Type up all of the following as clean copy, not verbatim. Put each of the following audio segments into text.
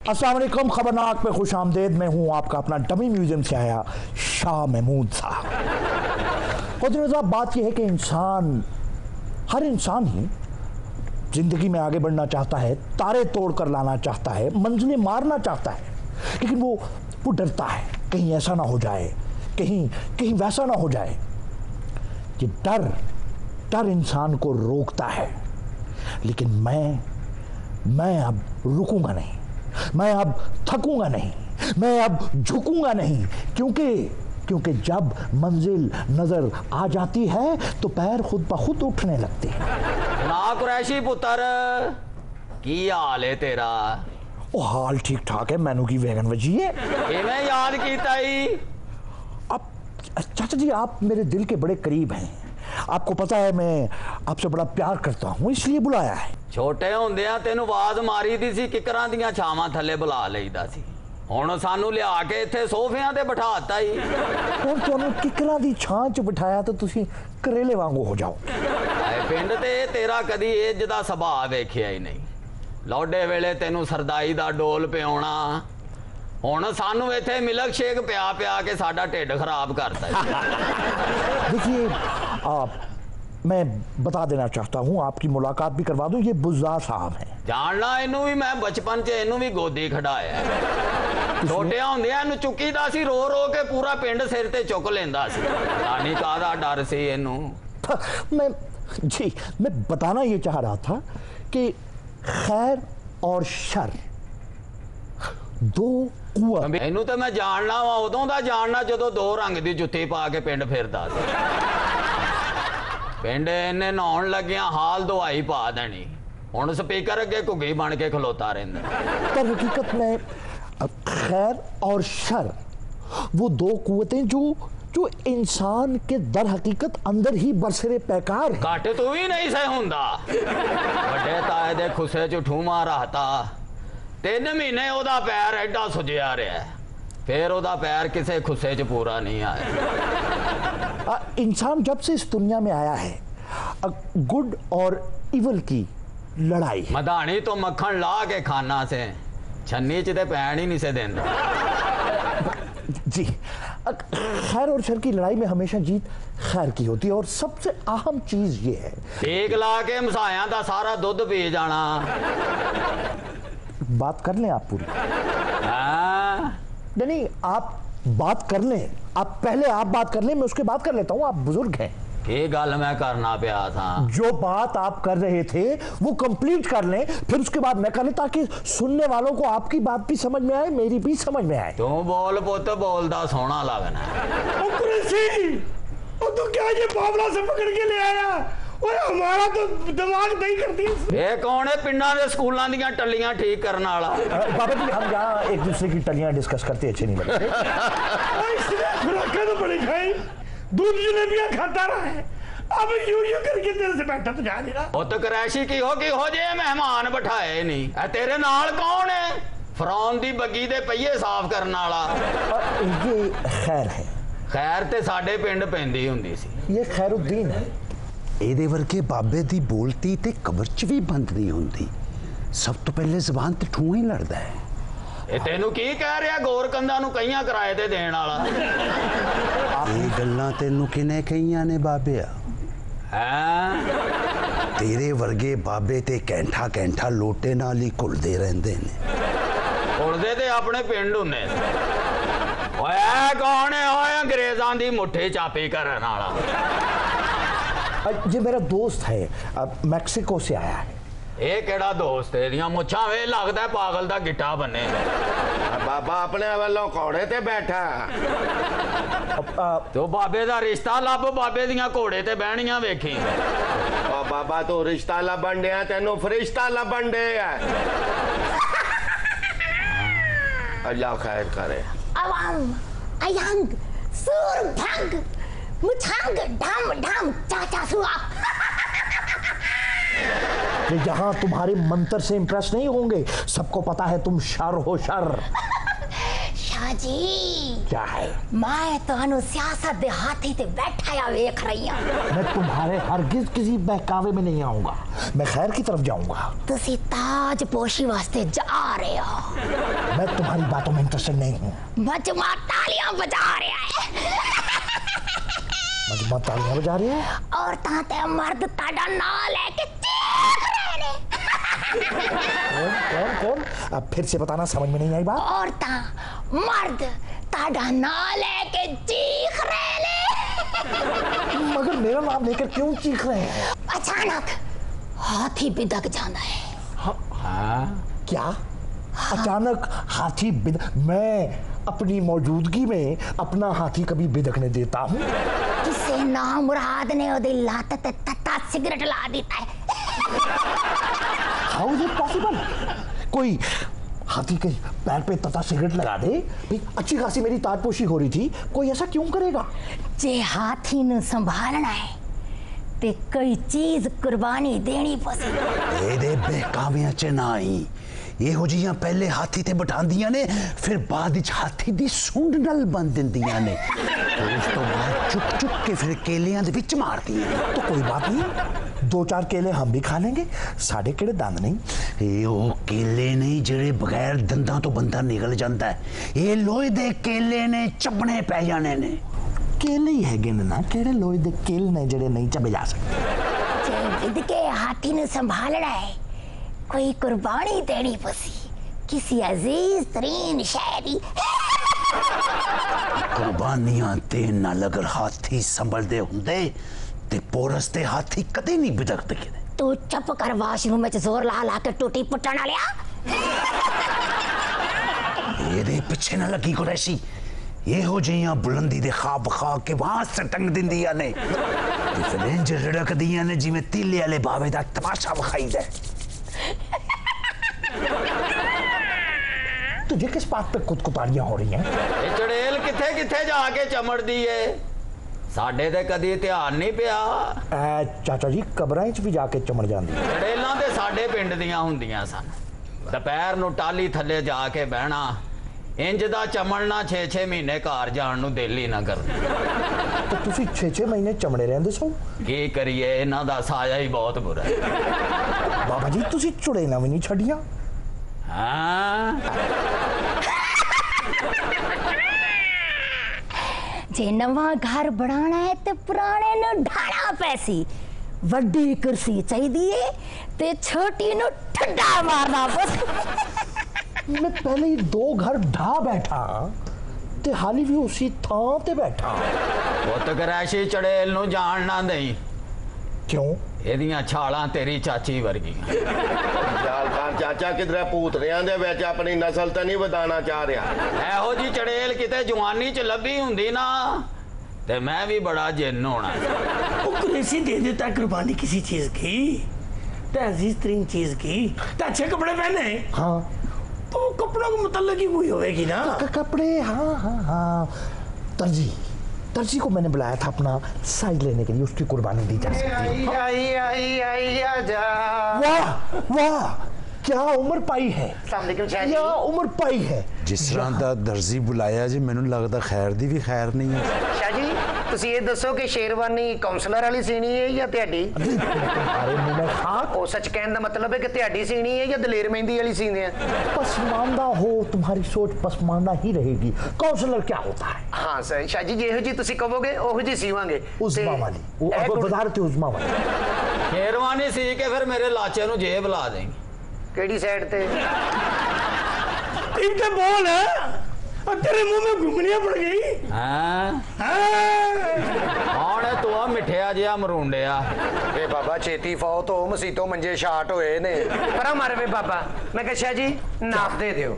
अस्सलाम वालेकुम, खबरनाक पे खुश आमदेद। मैं हूँ आपका अपना डमी म्यूजियम से आया शाह महमूद साहब। खुद साहब, बात यह है कि हर इंसान ही जिंदगी में आगे बढ़ना चाहता है, तारे तोड़ कर लाना चाहता है, मंजिलें मारना चाहता है, लेकिन वो डरता है कहीं ऐसा ना हो जाए, कहीं वैसा ना हो जाए। ये डर इंसान को रोकता है। लेकिन मैं अब रुकूंगा नहीं, मैं अब थकूंगा नहीं, मैं अब झुकूंगा नहीं, क्योंकि जब मंजिल नजर आ जाती है तो पैर खुद ब खुद उठने लगते हैं। ना कुरैशी पुत्र, की हाल है तेरा? ओ हाल ठीक ठाक है, मैनू की वैगन वजी है। मैं याद कीता ही। अब चाचा जी, आप मेरे दिल के बड़े करीब हैं। आपको पता है मैं आपसे बड़ा प्यार करता हूँ, इसलिए बुलाया है। छोटे होंदियां तेनू आवाज मारी दी सी, किकरां दियां छावां थल्ले बुला लईदा सी। हुण सानू लिया के इत्थे सोफियां ते बिठाता ही। हुण तुहानू किकरां दी छां च बिठाया तो तुसी करेले वांगू हो जाओ। पिंड ते तेरा कदी इज्ज दा सुभाਅ वेखिया ही नहीं। लौडे वेले तेनू सरदाई दा डोल पियाउणा, हुण सानू इत्थे मिल्क शेक पिया के साडा ढिड खराब करता है। देखिए, मैं बता देना चाहता हूँ, आपकी मुलाकात भी करवा दूं, ये बुज़्ज़ार साहब हैं। जानना इनू भी मैं बचपन च इनू भी गोदी खड़ाया। छोटिया होंदियां इनू चुकीदा सी, रो रो के पूरा पिंड सिर ते चुक लेंदा सी। नानी कादा डर सी इनू। मैं बताना ये चाह रहा था कि खैर और शर दो कुव्वत। इनू तो मैं जानना वा, उदों दा जानना जदों दो रंग दी जुत्ती पा के पिंड फिरदा सी। पिंड इन्ने नहाउण लग्गियां हाल दुआई पा देनी, हुण स्पीकर अगे घुग्गी बन के खलोता रहिंदा। पर हकीकत में खैर और शर वो दो कुव्वतें जो इंसान के दर हकीकत अंदर ही बरसरे पैकार है। घट तू भी नहीं सह हुंदा। बड़े ताए दे खुसे च ठूमा रहता 3 महीने ओदा पैर एडा सुजिया रहा, फिर ओदा पैर किसे खुसे च पूरा नहीं आया। इंसान जब से इस दुनिया में आया है, गुड और इवल की लड़ाई। मधानी तो मक्खन ला के खाना से छन्नी च ते पैण ही नहीं से देंदा। जी, खैर और शर की लड़ाई में हमेशा जीत खैर की होती है, और सबसे अहम चीज ये है, ठीक ला के मसाया दा सारा दूध पी जाना। बात कर लें आप पूरी। हाँ? नहीं, आप बात कर लें, पहले आप बात कर लें, मैं उसके बाद कर लेता हूँ। आप बुजुर्ग हैं। ये गल मैं करना पिया था। जो बात आप कर रहे थे वो कंप्लीट कर लें, फिर उसके बाद मैं कर लें, ताकि सुनने वालों को आपकी बात भी समझ में आए, मेरी भी समझ में आए। तू बोल पुत, बोलदा सोना लगना। तू क्या ये बावला से पकड़ के ले आया? ओए हमारा तो दिमाग नहीं करती। ये कौन है पिंडा दे स्कूलों दी टल्लियां ठीक करने वाला? बाबा जी, हम यहाँ एक दूसरे की टल्लियां डिस्कस करते अच्छे नहीं लगते। खुराकें तो बड़ी खाई, दूध जलेबियां खाता रहा है, अब यूं करके तेरे से बैठा तो जा नहीं रहा। वो तो क्रैशी की हो जे मेहमान बिठाए नहीं। तेरे नाल कौन है? फरौन दी बग्गी दे पहिए साफ करने वाला। ये खैर है। खैर ते साडे पिंड पैंदी हुंदी सी। ये खैरुद्दीन है। ਇਹਦੇ ਵਰਗੇ ਬਾਬੇ ਦੀ ਬੋਲਤੀ ਤੇ ਕਬਰ 'ਚ ਵੀ ਬੰਦ ਨਹੀਂ ਹੁੰਦੀ। ਸਭ ਤੋਂ ਪਹਿਲੇ ਜ਼ਬਾਨ ਤੇ ਠੂੰ ਹੀ ਲੜਦਾ ਹੈ। ਇਹ ਤੈਨੂੰ ਕੀ ਕਹਿ ਰਿਹਾ? ਗੋਰਕੰਦਾਂ ਨੂੰ ਕਈਆਂ ਕਿਰਾਏ ਤੇ ਦੇਣ ਵਾਲਾ। ਇਹ ਗੱਲਾਂ ਤੈਨੂੰ ਕਿਨੇ ਕਹੀਆਂ ਨੇ ਬਾਬਿਆ? ਹੈਂ? ਤੇਰੇ ਵਰਗੇ ਬਾਬੇ ਤੇ ਕੈਂਠਾ ਲੋਟੇ ਨਾਲ ਹੀ ਘੁਲਦੇ ਰਹਿੰਦੇ ਨੇ। ਘੁਲਦੇ ਤੇ ਆਪਣੇ ਪਿੰਡ ਹੁੰਨੇ। ਓਏ ਕੌਣ ਹੈ? ਓਏ ਅੰਗਰੇਜ਼ਾਂ ਦੀ ਮੁੱਠੀ ਚਾਪੀ ਕਰਨ ਵਾਲਾ। ये मेरा दोस्त है, मैक्सिको से आया है। ਇਹ ਕਿਹੜਾ ਦੋਸਤ ਹੈ? ਦੀਆਂ ਮੁੱਛਾਂ ਵੇ ਲੱਗਦਾ ਪਾਗਲ ਦਾ ਗਿੱਟਾ ਬੰਨੇ। ਬਾਬਾ ਆਪਣੇ ਵੱਲੋਂ ਘੋੜੇ ਤੇ ਬੈਠਾ। ਤੂੰ ਬਾਬੇ ਦਾ ਰਿਸ਼ਤਾ ਲੱਭ, ਬਾਬੇ ਦੀਆਂ ਘੋੜੇ ਤੇ ਬਹਿਣੀਆਂ ਵੇਖੀ। ਉਹ ਬਾਬਾ ਤੂੰ ਰਿਸ਼ਤਾ ਲੱਭਣ ਡਿਆ, ਤੈਨੂੰ ਫਰਿਸ਼ਤਾ ਲੱਭਣ ਡਿਆ। ਅੱਲਾਹ ਖੈਰ करे। अवाम अयंग सूर भंग मुछंग ढम ढम चाचा सुआ। यहाँ तुम्हारे मंत्र से इंप्रेस नहीं होंगे, सबको पता है तुम शर हो शर। शाह जी क्या है? मैं तो सियासत दे हाथी ते बैठा या वेख रही हूं। मैं तुम्हारे हरगिज किसी बहकावे में नहीं आऊंगा, मैं खैर की तरफ जाऊंगा। तुसी ताज पोशी वास्ते जा रहे हो। मैं तुम्हारी बातों में इंटरेस्टेड नहीं हूँ। मजमा तालियां बजा रहा है मजमा तालियां बजा रही है और ताते मर्द ताड़ा ना लेके चीख रहे ने। कौन कौन कौन? अब फिर से बताना, समझ में नहीं आई बात। और ता मर्द ताड़ा ना लेके चीख रहे ने। मगर मेरा नाम लेकर क्यों चीख रहे हैं? अचानक हाथी बिदक जाना है। क्या अचानक हाथी मैं अपनी मौजूदगी में अपना हाथी कभी बिदकने देता हूँ? किसे नामुराद ने ओदी लात ते तत्ता सिगरेट ला देता है। How is it possible? कोई हाथी के पैर पे तथा सिगरेट लगा दे? भाई अच्छी खासी मेरी ताजपोशी हो रही थी, कोई ऐसा क्यों करेगा? जे हाथी ने संभालना है ते कोई चीज कुर्बानी देनी पसी। ਇਹਦੇ ਬਹਿਕਾਵਿਆਂ ਚ ਨਾ ਆਈ। ਇਹੋ ਜਿਹੀਆਂ ਪਹਿਲੇ ਹਾਥੀ ਤੇ ਬਿਠਾਉਂਦੀਆਂ ਨੇ, ਫਿਰ ਬਾਅਦ ਵਿੱਚ ਹਾਥੀ ਦੀ ਸੁੰਡ ਨਾਲ ਬੰਨ ਦਿੰਦੀਆਂ ਨੇ, ਤੇ ਉਸ ਤੋਂ ਬਾਅਦ ਚੁੱਕ ਚੁੱਕ ਕੇ ਫਿਰ ਕੇਲਿਆਂ ਦੇ ਵਿੱਚ ਮਾਰਦੀਆਂ ਨੇ। तो कोई बात नहीं, 2-4 केले हम भी खा लेंगे, साढ़े केड़े दंद नहीं। ਇਹ ਉਹ ਕੇਲੇ ਨਹੀਂ ਜਿਹੜੇ ਬਗੈਰ ਦੰਦਾਂ ਤੋਂ ਬੰਦਾ ਨਿਕਲ ਜਾਂਦਾ ਹੈ। ਇਹ ਲੋਹੇ ਦੇ ਕੇਲੇ ਨੇ, ਚੱਬਣੇ ਪੈ ਜਾਣੇ ਨੇ। केले ही है ना, केड़े लोहे दे केल ने जेड़े नहीं चबे जा सकते। जे विद के हाथी ने संभालना है, कोई कुर्बानी देनी पसी, किसी अजीज तरीन शहरी। ਕੁਰਬਾਨੀਆਂ ਦੇਣ ਨਾਲ ਅਗਰ ਹਾਥੀ ਸੰਭਲਦੇ ਹੁੰਦੇ ਤੇ ਪੋਰਸ ਤੇ ਹਾਥੀ ਕਦੇ ਨਹੀਂ ਬਿਦਕਦੇ। तू चुप कर, वाशरूम में जोर ला ला के टूटी पुट्टन वालिया। ਇਹਦੇ ਪਿੱਛੇ ਨਾ ਲੱਗੀ ਕੁਰੈਸ਼ੀ। ਇਹੋ ਜਿਹੀਆਂ ਬੁਲੰਦੀ ਦੇ ਖਾਬ ਖਾ ਕੇ ਵਾਂ ਸਟੰਗ ਦਿੰਦੀਆਂ ਨੇ ਤੇ ਫਿਰ ਇੰਜ ਰੜਕਦੀਆਂ ਨੇ ਜਿਵੇਂ ਤੀਲੇ ਵਾਲੇ ਬਾਵੇ ਦਾ ਤਮਾਸ਼ਾ ਵਿਖਾਈਦਾ। तुझे किस बात पे कुतकुतारियां हो रही हैं? ਇਹ ਚੜੇਲ ਕਿੱਥੇ ਕਿੱਥੇ ਜਾ ਕੇ ਚਮੜਦੀ ਏ, ਸਾਡੇ ਤੇ ਕਦੀ ਧਿਆਨ ਨਹੀਂ ਪਿਆ। चाचा जी कबरां च भी जाके चमड़ जाती। ਚੜੇਲਾਂ ਤੇ ਸਾਡੇ ਪਿੰਡ ਦੀਆਂ ਹੁੰਦੀਆਂ ਸਨ। ਦੁਪਹਿਰ ਨੂੰ ਟਾਲੀ ਥੱਲੇ ਜਾ ਕੇ ਬਹਿਣਾ, ਇੰਜ ਦਾ ਚਮੜਨਾ 6-6 ਮਹੀਨੇ ਘਰ ਜਾਣ ਨੂੰ ਦਿਲ ਹੀ ਨਾ ਕਰਦਾ। तो तुसी 6-6 महीने चमड़े रहंदे सो? ਕੀ ਕਰੀਏ, ਇਹਨਾਂ ਦਾ ਸਾਇਆ ਹੀ ਬਹੁਤ ਬੁਰਾ ਹੈ। बाबा जी तुसी चुड़ैलां भी नहीं छड़ियां? ਹਾਂ जे नवा घर बनाना है ते पुराने नु ढाना पैसी। वड्डी कुर्सी चाहिए ते छोटी नु ठंडा मारना बस। मैं पहले ही 2 घर ढा बैठा ते हाली भी उसी थां ते बैठा। ਪੁੱਤ ਕਰੈਸ਼ੀ ਚੜੇਲ ਨੂੰ ਜਾਣ ਨਾ ਦੇਈ, क्यों? ਇਹਦੀਆਂ ਛਾਲਾਂ ਤੇਰੀ ਚਾਚੀ ਵਰਗੀਆਂ। ਜਾਲਦਾਰ ਚਾਚਾ ਕਿਧਰੇ ਭੂਤਰਿਆਂ ਦੇ ਵਿੱਚ ਆਪਣੀ ਨਸਲ ਤਾਂ ਨਹੀਂ ਵਧਾਣਾ ਚਾਹ ਰਿਹਾ। ਇਹੋ ਜੀ ਚੜੇਲ ਕਿਤੇ ਜਵਾਨੀ ਚ ਲੱਭੀ ਹੁੰਦੀ ਨਾ ਤੇ ਮੈਂ ਵੀ ਬੜਾ ਜਿੰਨ ਹੋਣਾ। वो कुरैशी दे देता कुर्बानी किसी चीज की, तो अजीज तरीन चीज की, तो अच्छे कपड़े पहने, हाँ तो कपड़ों को मुतल्लक ही हुई होगी ना। कपड़े, हाँ हाँ हाँ। दर्जी को मैंने बुलाया था अपना साइज लेने के लिए, उसकी कुर्बानी दी जा सकती है। वाह वाह, क्या उम्र पाई है, क्या उम्र पाई है। ਜਿਸ ਤਰ੍ਹਾਂ ਦਾ ਦਰਜੀ ਬੁਲਾਇਆ ਜੀ, ਮੈਨੂੰ ਲੱਗਦਾ ਖੈਰ ਦੀ ਵੀ ਖੈਰ ਨਹੀਂ ਹੈ। ਸ਼ਾਹ ਜੀ ਤੁਸੀਂ ਇਹ ਦੱਸੋ ਕਿ ਸ਼ੇਰਵਾਨੀ ਕਾਉਂਸਲਰ ਵਾਲੀ ਸੀਣੀ ਹੈ ਜਾਂ ਤੁਹਾਡੀ? अरे मुंह में खाक। ਉਹ ਸੱਚ ਕਹਿਣ ਦਾ ਮਤਲਬ ਹੈ ਕਿ ਤੁਹਾਡੀ ਸੀਣੀ ਹੈ ਜਾਂ ਦਲੇਰ ਮਹਿੰਦੀ वाली सीने हैं? पसमानदा हो, तुम्हारी सोच पसमानदा ही रहेगी। काउंसलर क्या होता है? हाँ सर शाह जी, ਜਿਹੋ ਜੀ ਤੁਸੀਂ ਕਹੋਗੇ ਉਹੋ ਜੀ ਸੀਵਾਂਗੇ। उज़्मा वाली, वजारत उज़्मा वाली। ਸ਼ੇਰਵਾਨੀ ਸੀ ਕੇ ਫਿਰ ਮੇਰੇ ਲਾਚੇ ਨੂੰ ਜੇਬ ਲਾ ਦੇਂਗੀ। ਕਿਹੜੀ ਸਾਈਡ ਤੇ? इनके बोल है और तेरे मुंह में घुंघनियां पड़ गई। ਹਾਂ ਹੁਣ ਤੂੰ ਆ ਮਿੱਠਿਆ ਜਿਹਾ ਮਰੂੰਡਿਆ। ਵੇ ਬਾਬਾ ਛੇਤੀ ਫੌਤ ਹੋ, ਮਸੀਤੋਂ ਮੰਜੇ ਸ਼ਾਟ ਹੋਏ ਨੇ। ਪਰਾਂ ਮਾਰੇ ਵੇ ਬਾਬਾ। ਮੈਂ ਕਿਹਾ ਸ਼ਾਹ ਜੀ ਨਾਪ ਦੇ ਦਿਓ।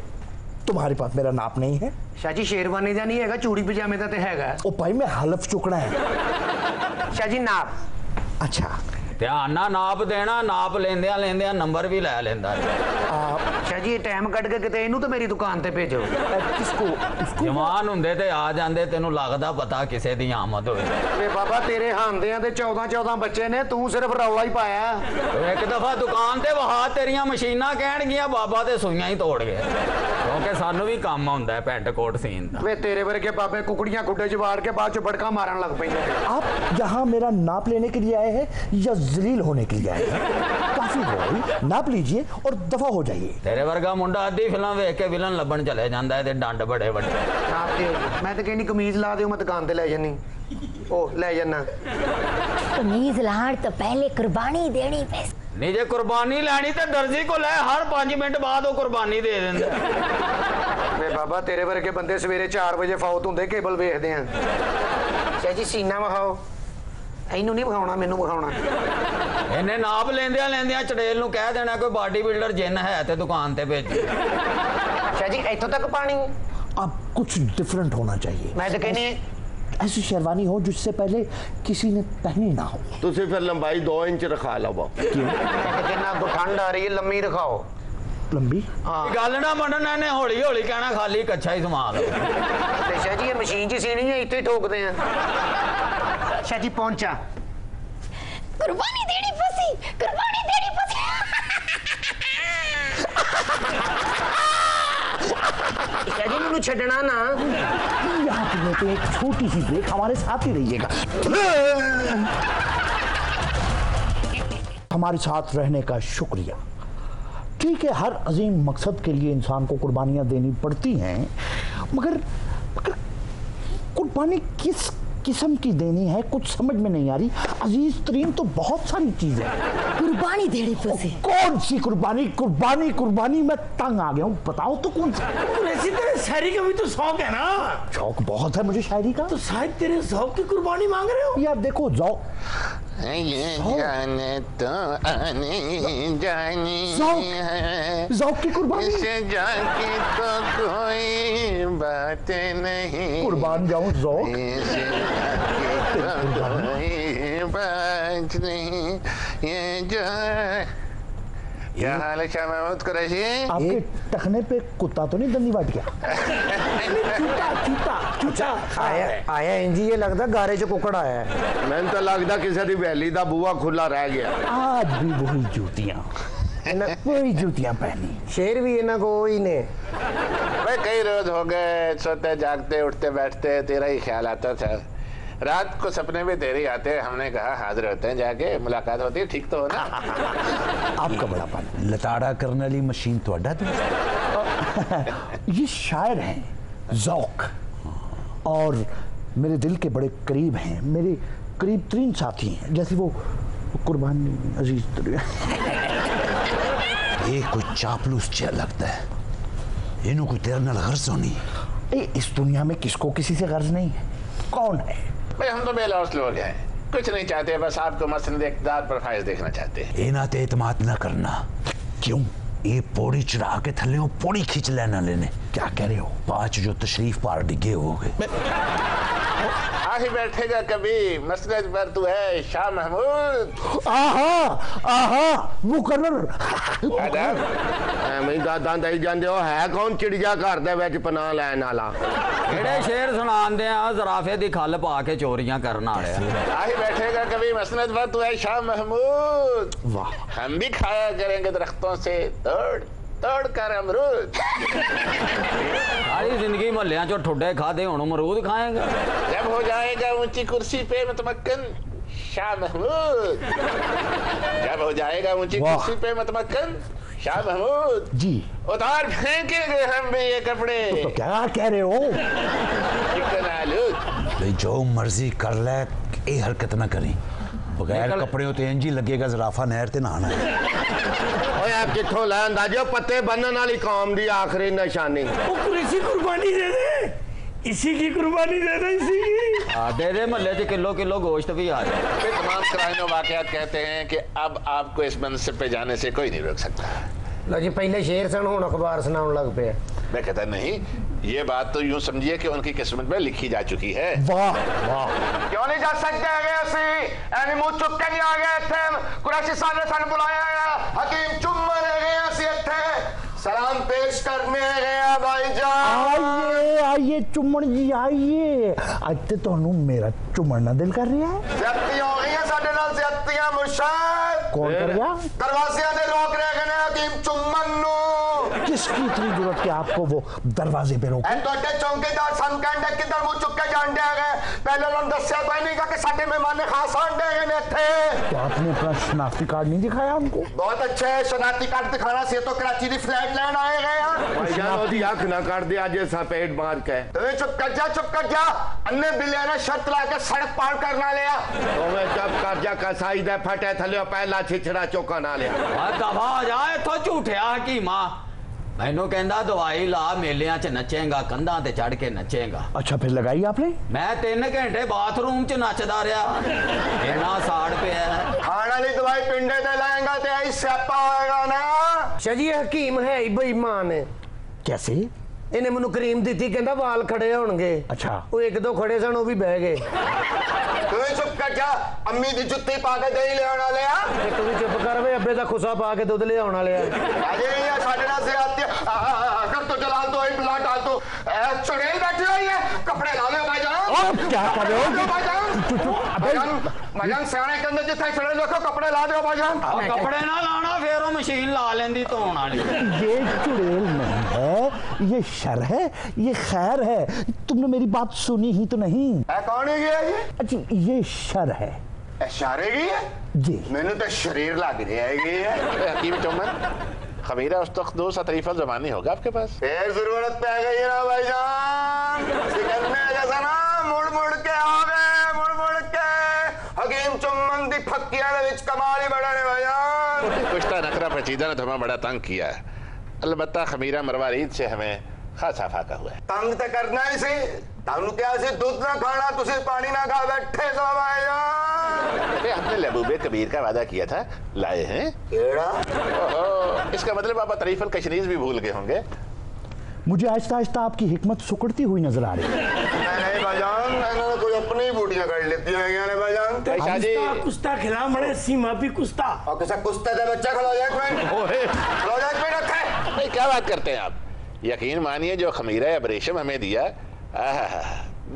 तुम्हारे पास मेरा नाप नहीं है? ਸ਼ਾਹ ਜੀ ਸ਼ੇਰਵਾਨੀ ਦਾ ਨਹੀਂ ਹੈਗਾ, ਚੂੜੀ ਪਜਾਮੇ ਦਾ ਤੇ ਹੈਗਾ। ओ भाई मैं हलफ चुकना है। ਸ਼ਾਹ ਜੀ ਨਾਪ। अच्छा ਧਿਆਨ ਨਾਲ ਨਾਪ ਦੇਣਾ, ਨਾਪ ਲੈਂਦਿਆਂ ਲੈਂਦਿਆਂ ਨੰਬਰ ਵੀ ਲੈ ਲੈਂਦਾ। ਸ਼ਾਹ ਜੀ ਇਹ ਟਾਈਮ ਕੱਢ ਕੇ ਕਿਤੇ ਇਹਨੂੰ ਤਾਂ ਮੇਰੀ ਦੁਕਾਨ ਤੇ ਭੇਜੋ। किसको? ਜਵਾਨ ਹੁੰਦੇ ਤੇ ਆ ਜਾਂਦੇ, ਤੈਨੂੰ ਲੱਗਦਾ ਪਤਾ ਕਿਸੇ ਦੀ ਆਮਦ ਹੋਵੇ। ਵੇ ਬਾਬਾ ਤੇਰੇ ਹਾਂਦਿਆਂ ਦੇ 14 ਬੱਚੇ ਨੇ, ਤੂੰ ਸਿਰਫ ਰੌਲਾ ਹੀ ਪਾਇਆ। ਇੱਕ ਦਫਾ ਦੁਕਾਨ ਤੇ ਵਹਾ ਤੇਰੀਆਂ ਮਸ਼ੀਨਾਂ ਕਹਿਣਗੀਆਂ ਬਾਬਾ ਤੇ ਸੂਈਆਂ ਹੀ ਤੋੜ ਗਏ, ਕਿਉਂਕਿ सानू भी काम आउंदा है पैंट कोट सीन दा। वे तेरे वर्गे बाबे कुकड़ियां खुड्डे च वाड़ के बाद च बड़का मारन लग पैंदे ने। आप यहाँ मेरा नाप लेने के लिए आए हैं या जलील होने के लिए आए हैं? काफी हो, नाप लीजिए और दफा हो जाइए। तेरे वर्गा मुंडा अद्धी फिल्म वेख के विलन लबन चले जांदा है ते डंड बड़े बड़े। नाप दे मैं तो कहनी कमीज ला दियो मैं दुकान ते ले जानी। ओ ले जाना। कमीज लाण तो पहले कुर्बानी देनी पैसे। नहीं जे कुर्बानी लैनी तो दर्जी को ले, हर 5 मिनट बाद वो कुर्बानी दे देंदा। वे बाबा तेरे वर्गे बंदे सवेरे 4 बजे फौत हुंदे केबल वेखदे आ। शाह जी सीना विखाओ। ਇਹਨੂੰ नहीं ਵਿਖਾਉਣਾ ਮੈਨੂੰ ਵਿਖਾਉਣਾ। ਇਹਨੇ ਨਾਪ ਲੈਂਦਿਆਂ ਲੈਂਦਿਆਂ ਚੜੇਲ ਨੂੰ ਕਹਿ ਦੇਣਾ ਕੋਈ ਬਾਡੀ ਬਿਲਡਰ ਜਿੰਨ ਹੈ ਤੇ ਦੁਕਾਨ ਤੇ ਭੇਜੀ। शाह जी ਇੱਥੋਂ ਤੱਕ ਪਾਣੀ। अब कुछ डिफरेंट होना चाहिए। मैं तो कहनी ऐसी शेरवानी हो जिससे पहले किसी ने पहनी ना हो। ਤੁਸੀਂ ਫਿਰ ਲੰਬਾਈ 2 ਇੰਚ ਰਖਾ ਲਵੋ। ਕਿੰਨਾ ਠੰਡ ਆ ਰਹੀ ਹੈ ਲੰਮੀ ਰਖਾਓ। लंबी ਗੱਲ ਨਾ ਮੰਨਣਾ ਇਹਨੇ ਹੌਲੀ ਹੌਲੀ ਕਹਿਣਾ ਖਾਲੀ ਕੱਛਾ ਹੀ ਸਮਾ ਲਓ। ਤੇ ਸ਼ਾਹ ਜੀ ਇਹ ਮਸ਼ੀਨ 'ਚ ਸੀਣੀ ਹੈ ਇੱਥੇ ਹੀ ਠੋਕਦੇ ਆ। शाह जी पहुंचा। कुर्बानी देनी पसी, कुर्बानी देनी पसी। शाह जी मैनू छड्डना ना। यहाँ पे तो एक छोटी सी ब्रेक, हमारे साथ ही रहिएगा। हमारे साथ रहने का शुक्रिया। ठीक है, हर अजीम मकसद के लिए इंसान को कुर्बानियां देनी पड़ती हैं, मगर कुर्बानी किस किस्म की देनी है कुछ समझ में नहीं आ रही। अजीज तरीन तो बहुत सारी चीजें हैं। कुर्बानी देनी पसी। कौन सी कुर्बानी? कुर्बानी कुर्बानी मैं तंग आ गया हूँ, बताओ तो कौन सा? वैसे तेरे शायरी का भी तो शौक है ना। शौक बहुत है मुझे शायरी का। तो शायद तेरे शौक की कुर्बानी मांग रहे हो। यार देखो जाने तो आने जाने ज़ौक़ की कुर्बानी से जाके तो कोई बात नहीं। कुर्बान जाऊं ज़ौक़ कोई बात नहीं। ये जो क्या हाल है शाह महमूद कुरैशी? आपके टखने पे कुत्ता तो नहीं दंडी बांट गया? चूचा आया इंजी ये लगता गारे च कुकड़ आया है। ਮੈਨੂੰ ਤਾਂ ਲੱਗਦਾ ਕਿਸੇ ਦੀ ਵੈਲੀ ਦਾ ਬੂਹਾ ਖੁੱਲਾ ਰਹਿ ਗਿਆ। आज भी वही जूतियां, वही जूतियां पहनी। शेर भी इन्हें को ही ने। भाई कई रोज हो गए सोते जागते उठते बैठते तेरा ही ख्याल आता था। रात को सपने में तेरे आते, हमने कहा हाजिर होते हैं, जाके मुलाकात होती है, ठीक तो हो ना? आपका बड़ा पान। लताड़ा करने वाली मशीन तो अड्डा ये शायर हैं ज़ौक़, और मेरे दिल के बड़े करीब हैं, मेरे करीब 3 साथी हैं, जैसे वो कुर्बानी अजीज तरीन। ये कोई चापलूस चेयर लगता है, इन्हों कोई तेरे नाल गर्ज होनी। इस दुनिया में किसको किसी से गर्ज नहीं है? कौन है? भाई हम तो बेलौस लोग हैं, कुछ नहीं चाहते, बस आपको मसनद इक़्तिदार पर फायज देखना चाहते हैं। ये नाते एतमाद ना करना। क्यों? ये पौड़ी चढ़ा के थले वो पौड़ी खींच लेना लेने। क्या कह रहे हो? 5 जो तशरीफ पार डिगे हो गए। आही बैठेगा कभी मसनद पर तू है शाह महमूद। आहा आहा मुकर्रर। ਐਵੇਂ ਦਾਦਾਂ ਦੇਈ ਜਾਂਦੇ ਹੋ। ਹੈ ਕੌਣ ਚਿੜੀਆ ਘਰ ਦੇ ਵਿੱਚ ਪਨਾਹ ਲੈਣ ਵਾਲਾ? ਜਿਹੜੇ ਸ਼ੇਰ ਸੁਣਾਉਂਦੇ ਆ ਜ਼ਰਾਫੇ ਦੀ ਖੱਲ ਪਾ ਕੇ ਚੋਰੀਆਂ ਕਰਨ ਵਾਲੇ ਆ। आही बैठेगा कभी मसनद पर तू है शाह महमूद। वाह, हम भी खाया करेंगे दरख्तों से तोड़ तोड़ कर अमरूद। सारी जिंदगी मोहल्लियां चो ठुड्डे खादे, हुण अमरूद खाएगा। जब हो जाएगा ऊंची कुर्सी पे मुतमक्कन शाह महमूद। जब हो जाएगा ऊंची वाह। कुर्सी पे मुतमक्कन शाह महमूद जी उतार फेंकेंगे हम भी ये कपड़े। तो क्या कह रहे हो? चिकन आलू जो मर्जी कर ले, ये हरकत ना करी। बगैर कपड़े तो इंज ही लगेगा जराफा नहर ते नहाना है। ਓਏ ਆ ਕਿੱਥੋਂ ਲੈ ਅੰਦਾਜ਼ੋ ਪੱਤੇ ਬੰਨਣ ਵਾਲੀ ਕੌਮ ਦੀ ਆਖਰੀ ਨਿਸ਼ਾਨੀ। वो कुरैशी कुर्बानी दे दे, इसी की कुर्बानी दे दे, इसी की। दे दे मोहल्ले च किलो किलो गोश्त भी आ जाए। फिर तमाम क्राइम वाकयात कहते हैं कि अब आपको इस मनसब पे जाने से कोई नहीं रोक सकता। लो जी पहले शेर सन हुण अखबार सुनाउण लग पे। मैं कहता नहीं, ये बात तो यूं समझिए कि उनकी किस्मत में लिखी जा चुकी है। वाह वाह। क्यों नहीं जा सकते हैं असी एनी मुंह चुक के नहीं आ गए थे। कुरैशी साहब ने सन बुलाया है, हकीम चुम्मा ने गए असी इत्थे सलाम पेश करने गया भाईजान। आइए आइए चुम्मन जी आइए। आज तो तुहानू मेरा चुम्मन दिल कर रहा है। ज्यादती हो गई है साडे नाल, ज्यादतियां मुर्शद। कौन कर गया? दरवाज़ियां दे रोक रहे हैं हकीम चुम्मन नू। किसकी इतनी जरूरत कि आपको वो दरवाजे पे रोके? ਤੁਹਾਡੇ ਚੌਂਕੀਦਾਰ ਸਨ ਕਹਿੰਦੇ ਕਿੱਧਰ ਮੂੰਹ ਚੁੱਕ ਕੇ ਜਾਂਦੇ ਹੈਗੇ ਪਹਿਲਾਂ ਉਹਨਾਂ ਦੱਸਿਆ ਤਾਂ ਨਹੀਂ ਕਿ ਸਾਡੇ ਮਹਿਮਾਨ ਖਾਸ ਆਂਦੇ ਹੈਗੇ ਨੇ ਇੱਥੇ तो आपने अपना शनाख्ती कार्ड नहीं दिखाया उनको? ਬਹੁਤ ਅੱਛਾ ਹੈ ਸ਼ਨਾਖਤੀ ਕਾਰਡ ਦਿਖਾਣਾ ਸੀ तो कराची ਦੀ ਫਲੈਟ ਲੈਣ ਆਏ ਗਏ ਆ भाईजान ओदी अख ना कर दे आज ऐसा पेट मार के ਤੁਸੀਂ ਚੁੱਪ ਕਰ ਜਾ ਅੰਨੇ ਬਿੱਲਿਆਂ ਨੇ ਸ਼ਰਤ ਲਾ ਕੇ ਸੜਕ ਪਾਰ ਕਰਨਾ ਲਿਆ तो मैं जब कर जा कसाई दे फटे थले पहला छिछड़ा चौका ना लिया ਆ ਦਫਾ ਜਾ ਇੱਥੋਂ ਝੂਠਿਆ ਹਕੀਮਾ ਮੈਨੂੰ ਕਹਿੰਦਾ ਦਵਾਈ ਲਾ ਮੇਲਿਆਂ 'ਚ ਨੱਚੇਗਾ ਕੰਧਾਂ ਤੇ ਚੜ ਕੇ ਨੱਚੇਗਾ अच्छा फिर लगाई आपने? ਮੈਂ 3 ਘੰਟੇ ਬਾਥਰੂਮ 'ਚ ਨੱਚਦਾ ਰਿਹਾ ਇਹਨਾਂ ਸਾੜ ਪਿਆ ਖਾਣ ਵਾਲੀ ਦਵਾਈ ਪਿੰਡੇ ਤੇ ਲਾਏਗਾ ਤੇ ਐ ਸਿਆਪਾ ਹੋਏਗਾ ਨਾ ਸ਼ਜੀ ਹਕੀਮ ਹੈ ਹੀ ਬੇਈਮਾਨ ਹੈ कैसे? ਇਹਨੇ ਮੈਨੂੰ ਕਰੀਮ ਦਿੱਤੀ ਕਹਿੰਦਾ ਵਾਲ ਖੜੇ ਹੋਣਗੇ अच्छा ਉਹ ਇੱਕ ਦੋ ਖੜੇ ਸਨ ਉਹ ਵੀ ਬਹਿ ਗਏ ਤੁਸੀਂ ਚੁੱਪ ਕਰ ਜਾ ਅੰਮੀ ਦੀ ਜੁੱਤੀ ਪਾ ਕੇ ਦਹੀਂ ਲਿਆਉਣ ਵਾਲੇ ਆ ਤੇ ਤੂੰ ਵੀ ਚੁੱਪ ਕਰ ਵੇ ਅੱਬੇ ਦਾ ਖੁਸਾ ਪਾ ਕੇ ਦੁੱਧ ਲਿਆਉਣ ਵਾਲੇ ਆ अरे ये साढ़े ना से आती है अगर तो जला दो ब्ला डाल दो चुड़ैल बैठी हुई है कपड़े ला लो भाईजान आप क्या कर रहे हो? भाईजान सियाने के अंदर जिथे चुड़ैल देखो कपड़े ला दो भाईजान ਕੱਪੜੇ ਨਾ ਲਾਣਾ ਫੇਰ ਉਹ ਮਸ਼ੀਨ ਲਾ ਲੈਂਦੀ ਧੋਣ ਵਾਲੀ ये चुड़ैल नहीं है, ये शर है, ये खैर है। तुमने मेरी बात सुनी ही तो नहीं? कौन है ये अच्छा ये शर है इशारे की है जी। मैंने तो शरीर लग रहा है ये हकीम चौमन खमीरा उस तक 2 तरीफा जबानी होगा आपके पास? फिर जरूरत पै गई है ना भाईजान सिकंदर जैसा ना मुड़ के आ गए मुड़ के हकीम चुम्मन दी फक्कियां दे विच कमाल ही बड़ा ने भाईजान कुश्ता नखरा पेचीदा ने तो हमें बड़ा तंग किया है। अलबत्ता खमीरा मरवारीद से हमें खासा फाका हुआ है। तंग तो करना ही सी तानू क्या सी दूध ना खाना तुसी पानी ना खा बैठे सो भाईजान अरे हमने लबूबे कबीर का वादा किया था, लाए हैं? केड़ा ओहो, इसका मतलब आप तरीफल कशनीज भी भूल गए होंगे। मुझे आहिस्ता आहिस्ता आपकी हिकमत सुकड़ती हुई नजर आ रही है। नहीं भाईजान इन्होंने कोई अपनी ही बूटियां कर लेती हैं क्या ने भाईजान शाह जी कुस्ता खिला मरे सीमा भी कुस्ता और किसा कुश्ते दे बच्चा खलो जाए एक मिनट खलो जाए एक मिनट रखे भाई क्या बात करते हैं आप? यकीन मानिए जो खमीरा या रेशम हमें दिया